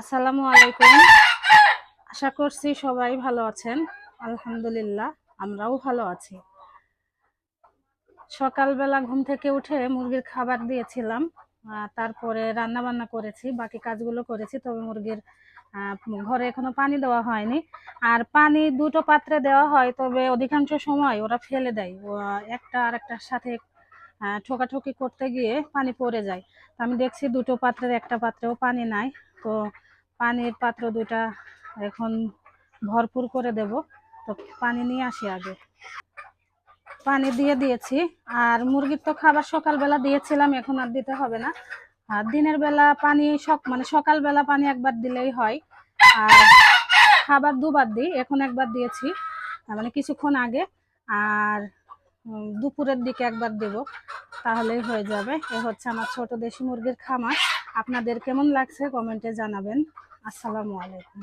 আসসালামু আলাইকুম। আশা করছি সবাই ভালো আছেন। আলহামদুলিল্লাহ, আমরাও ভালো আছি। সকালবেলা ঘুম থেকে উঠে মুরগির খাবার দিয়েছিলাম, তারপরে রান্না বান্না করেছি, বাকি কাজগুলো করেছি। তবে মুরগির ঘরে এখনো পানি দেওয়া হয়নি। আর পানি দুটো পাত্রে দেওয়া হয়, তবে অধিকাংশ সময় ওরা ফেলে দেয়। একটা আর একটার সাথে ঠোকাঠুকি করতে গিয়ে পানি পড়ে যায়। তো আমি দেখছি দুটো পাত্রের একটা পাত্রেও পানি নাই। তো পানির পাত্র দুটা এখন ভরপুর করে দেব। তো পানি নিয়ে আসি আগে। পানি দিয়ে দিয়েছি। আর মুরগির তো খাবার সকালবেলা দিয়েছিলাম, এখন আর দিতে হবে না। আর দিনের বেলা পানি সকালবেলা পানি একবার দিলেই হয়। আর খাবার দুবার দিই, এখন একবার দিয়েছি, মানে কিছুক্ষণ আগে। আর দুপুরের দিকে একবার দেব, তাহলেই হয়ে যাবে। এ হচ্ছে আমার ছোট দেশি মুরগির খামার। আপনাদের কেমন লাগছে কমেন্টে জানাবেন। আসসালামু আলাইকুম।